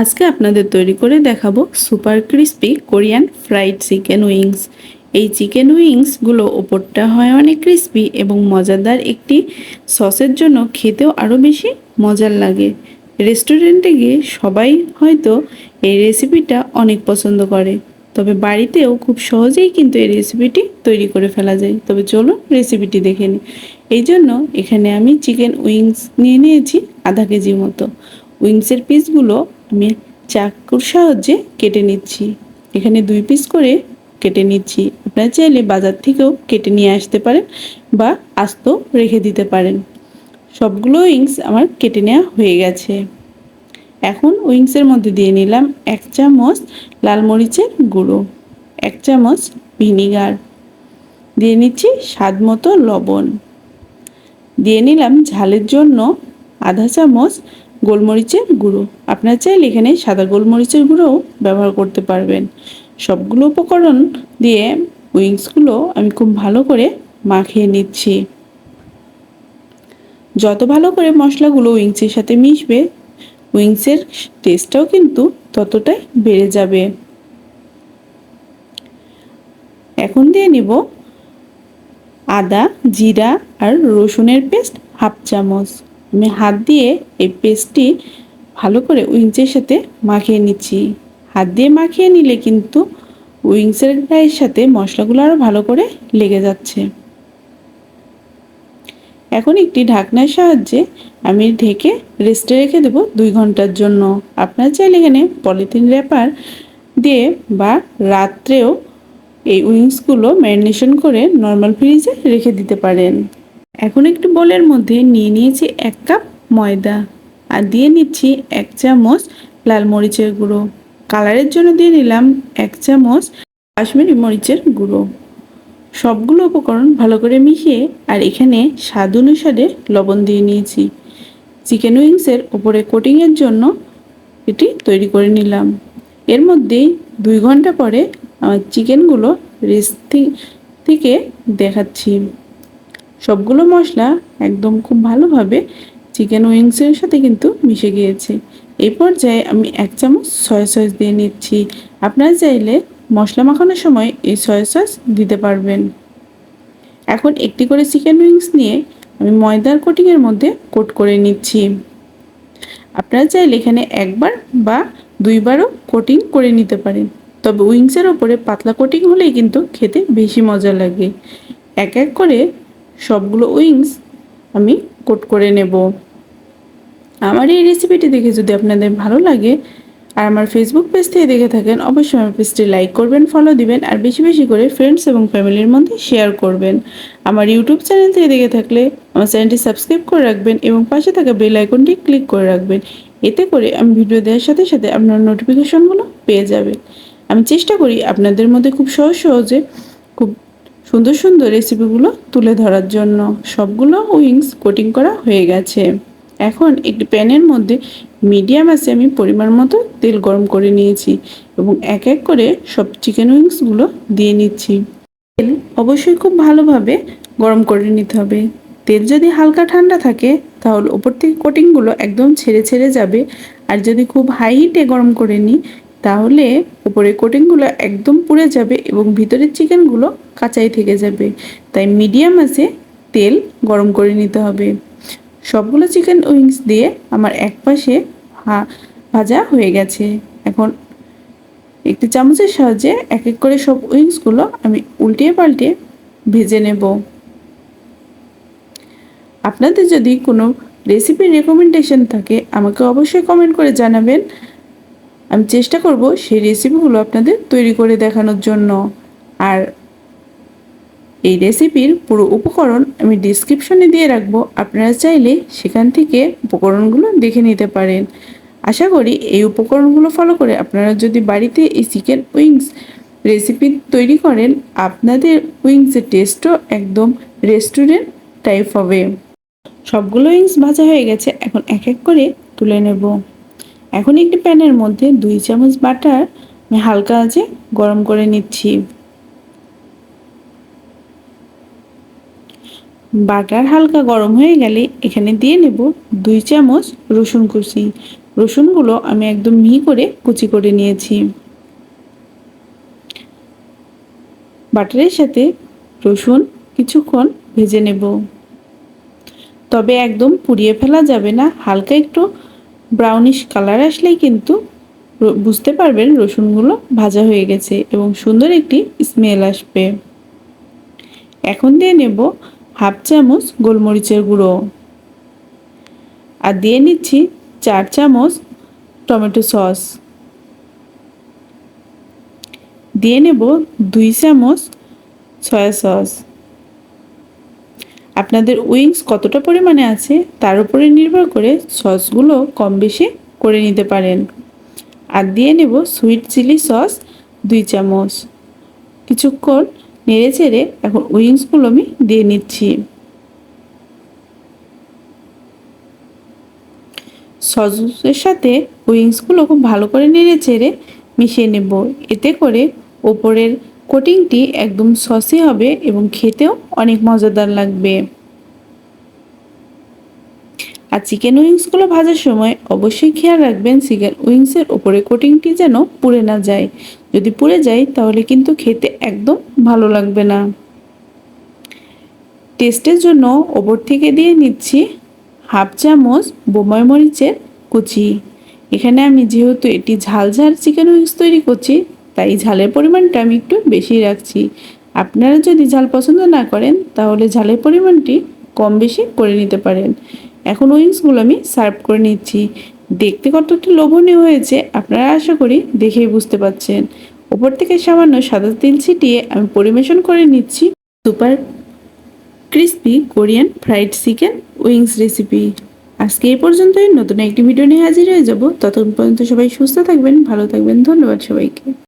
আজকে আপনাদের তৈরি করে দেখাবো super crispy Korean fried chicken wings. এই চিকেন উইংসগুলো ওপরটা হয় অনেক ক্রিস্পি এবং মজাদার একটি সসের জন্য খেতেও আরও বেশি মজার লাগে। রেস্টুরেন্টে গিয়ে সবাই হয়তো এই রেসিপিটা অনেক পছন্দ করে, তবে বাড়িতেও খুব সহজেই কিন্তু এই রেসিপিটি তৈরি করে ফেলা যায়। তবে চলুন রেসিপিটি দেখে নিই। এই জন্য এখানে আমি চিকেন উইংস নিয়ে নিয়েছি আধা কেজি মতো। উইংসের পিসগুলো আমি চাকুর সাহায্যে কেটে নিচ্ছি। এখানে 2 পিস করে কেটে নিচ্ছি। আপনারা চাইলে বাজার থেকেও কেটে নিয়ে আসতে পারেন বা আস্ত রেখে দিতে পারেন। সবগুলো উইংস আমার কেটে নেওয়া হয়ে গেছে। এখন উইংসের মধ্যে দিয়ে নিলাম 1 চামচ লাল মরিচের গুঁড়ো, 1 চামচ ভিনিগার, দিয়ে নিচ্ছি স্বাদ মতো লবণ, দিয়ে নিলাম ঝালের জন্য আধা চামচ গোলমরিচের গুঁড়ো। আপনারা চাইলে এখানে সাদা গোলমরিচের গুঁড়োও ব্যবহার করতে পারবেন। সবগুলো উপকরণ দিয়ে উইংসগুলো আমি খুব ভালো করে মাখিয়ে নিচ্ছি। যত ভালো করে মশলাগুলো উইংসের সাথে মিশবে, উইংসের টেস্টটাও কিন্তু ততটাই বেড়ে যাবে। এখন দিয়ে নিব আদা, জিরা আর রসুনের পেস্ট হাফ চামচ। আমি হাত দিয়ে এই পেস্টটি ভালো করে উইংসের সাথে মাখিয়ে নিচ্ছি। হাত দিয়ে মাখিয়ে নিলে কিন্তু উইংসের গায়ের সাথে মশলাগুলো আরও ভালো করে লেগে যাচ্ছে। এখন একটি ঢাকনার সাহায্যে আমি ঢেকে রেস্টে রেখে দেবো 2 ঘন্টার জন্য। আপনারা চাইলে এখানে পলিথিন র্যাপার দিয়ে বা রাত্রেও এই উইংসগুলো ম্যারিনেশন করে নর্মাল ফ্রিজে রেখে দিতে পারেন। এখন একটি বোলের মধ্যে নিয়ে নিয়েছি 1 কাপ ময়দা আর দিয়ে নিচ্ছি 1 চামচ লাল মরিচের গুঁড়ো। কালারের জন্য দিয়ে নিলাম 1 চামচ কাশ্মীরি মরিচের গুঁড়ো। সবগুলো উপকরণ ভালো করে মিশিয়ে আর এখানে স্বাদ অনুসারে লবণ দিয়ে নিয়েছি। চিকেন উইংসের উপরে কোটিংয়ের জন্য এটি তৈরি করে নিলাম। এর মধ্যেই 2 ঘন্টা পরে আমার চিকেনগুলো রেস্ট থেকে দেখাচ্ছি। সবগুলো মশলা একদম খুব ভালোভাবে চিকেন উইংসের সাথে কিন্তু মিশে গিয়েছে। এই পর্যায়ে আমি 1 চামচ সয়া সস দিয়ে নিচ্ছি। আপনারা চাইলে মশলা মাখানোর সময় এই সয়া সস দিতে পারবেন। এখন একটি করে চিকেন উইংস নিয়ে আমি ময়দার কোটিংয়ের মধ্যে কোট করে নিচ্ছি। আপনারা চাইলে এখানে একবার বা 2 বারও কোটিং করে নিতে পারেন, তবে উইংসের ওপরে পাতলা কোটিং হলেই কিন্তু খেতে বেশি মজা লাগে। এক এক করে সবগুলো উইংস আমি কোট করে নেব। আমার এই রেসিপিটি দেখে যদি আপনাদের ভালো লাগে আর আমার ফেসবুক পেজ থেকে দেখে থাকেন, অবশ্যই আমার পেজটি লাইক করবেন, ফলো দিবেন আর বেশি বেশি করে ফ্রেন্ডস এবং ফ্যামিলির মধ্যে শেয়ার করবেন। আমার ইউটিউব চ্যানেল থেকে দেখে থাকলে আমার চ্যানেলটি সাবস্ক্রাইব করে রাখবেন এবং পাশে থাকা বেল আইকনটি ক্লিক করে রাখবেন। এতে করে আমি ভিডিও দেওয়ার সাথে সাথে আপনার নোটিফিকেশনগুলো পেয়ে যাবেন। আমি চেষ্টা করি আপনাদের মধ্যে খুব সহজে খুব সুন্দর সুন্দর রেসিপিগুলো তুলে ধরার জন্য। সবগুলো উইংস কোটিং করা হয়ে গেছে। এখন একটি প্যানের মধ্যে মিডিয়াম আঁচে আমি পরিমাণ মতো তেল গরম করে নিয়েছি এবং এক এক করে সব চিকেন উইংসগুলো দিয়ে নিচ্ছি। তেল অবশ্যই খুব ভালোভাবে গরম করে নিতে হবে। তেল যদি হালকা ঠান্ডা থাকে তাহলে ওপর থেকে কোটিংগুলো একদম ছেড়ে ছেড়ে যাবে, আর যদি খুব হাই হিটে গরম করে নিই তাহলে উপরে কোটিংগুলো একদম পুড়ে যাবে এবং ভিতরের চিকেনগুলো কাঁচাই থেকে যাবে। তাই মিডিয়াম আঁচে তেল গরম করে নিতে হবে। সবগুলো চিকেন উইংস দিয়ে আমার এক পাশে ভাজা হয়ে গেছে। এখন একটি চামচের সাহায্যে এক এক করে সব উইংসগুলো আমি উল্টিয়ে পাল্টে ভেজে নেব। আপনাদের যদি কোনো রেসিপির রেকমেন্ডেশন থাকে আমাকে অবশ্যই কমেন্ট করে জানাবেন। আমি চেষ্টা করব সেই রেসিপিগুলো আপনাদের তৈরি করে দেখানোর জন্য। আর এই রেসিপির পুরো উপকরণ আমি ডিসক্রিপশনে দিয়ে রাখবো, আপনারা চাইলে সেখান থেকে উপকরণগুলো দেখে নিতে পারেন। আশা করি এই উপকরণগুলো ফলো করে আপনারা যদি বাড়িতে এই চিকেন উইংস রেসিপি তৈরি করেন, আপনাদের উইংসের টেস্টও একদম রেস্টুরেন্ট টাইপ হবে। সবগুলো উইংস ভাজা হয়ে গেছে, এখন এক এক করে তুলে নেব। এখন একটি প্যানের মধ্যে 2 চামচ বাটার আমি হালকা আঁচে গরম করে নিচ্ছি। বাটার হালকা গরম হয়ে গেলে এখানে দিয়ে নেব 2 চামচ রসুন কুচি। রসুনগুলো আমি একদম মিহি করে কুচি করে নিয়েছি। বাটারের সাথে রসুন কিছুক্ষণ ভেজে নেব, তবে একদম পুড়িয়ে ফেলা যাবে না। হালকা একটু ব্রাউনিশ কালার আসলেই কিন্তু বুঝতে পারবেন রসুনগুলো ভাজা হয়ে গেছে এবং সুন্দর একটি স্মেল আসবে। এখন দিয়ে নেব হাফ চামচ গোলমরিচের গুঁড়ো, আর দিয়ে নিচ্ছি 4 চামচ টমেটো সস, দিয়ে নেব 2 চামচ সয়া সস। আপনাদের উইংস কতটা পরিমাণে আছে তার উপরে নির্ভর করে সসগুলো কম বেশি করে নিতে পারেন। আর দিয়ে নেব সুইট চিলি সস 2 চামচ। কিছুক্ষণ নেড়ে চেড়ে এখন উইংসগুলো আমি দিয়ে নিচ্ছি। সসের সাথে উইংসগুলো খুব ভালো করে নেড়ে চেড়ে মিশিয়ে নেব, এতে করে ওপরের কোটিংটি একদম সসি হবে এবং খেতেও অনেক মজাদার লাগবে। আর চিকেন উইংসগুলো ভাজার সময় অবশ্যই খেয়াল রাখবেন চিকেন উইংসের ওপরে কোটিংটি যেন পুড়ে না যায়। যদি পুড়ে যায় তাহলে কিন্তু খেতে একদম ভালো লাগবে না। টেস্টের জন্য ওপর থেকে দিয়ে নিচ্ছি হাফ চামচ বোম্বাই মরিচের কুচি। এখানে আমি যেহেতু এটি ঝাল ঝাল চিকেন উইংস তৈরি করছি, তাই ঝালের পরিমাণটা আমি একটু বেশি রাখছি। আপনারা যদি ঝাল পছন্দ না করেন তাহলে ঝালের পরিমাণটি কম বেশি করে নিতে পারেন। এখন উইংসগুলো আমি সার্ভ করে নিচ্ছি। দেখতে কতটা লোভনীয় হয়েছে আপনারা আশা করি দেখেই বুঝতে পারছেন। ওপর থেকে সামান্য সাদা তেল ছিটিয়ে আমি পরিবেশন করে নিচ্ছি super crispy Korean fried chicken wings recipe. আজকে এই পর্যন্তই। নতুন একটি ভিডিও নিয়ে হাজির হয়ে যাব। ততক্ষণ পর্যন্ত সবাই সুস্থ থাকবেন, ভালো থাকবেন। ধন্যবাদ সবাইকে।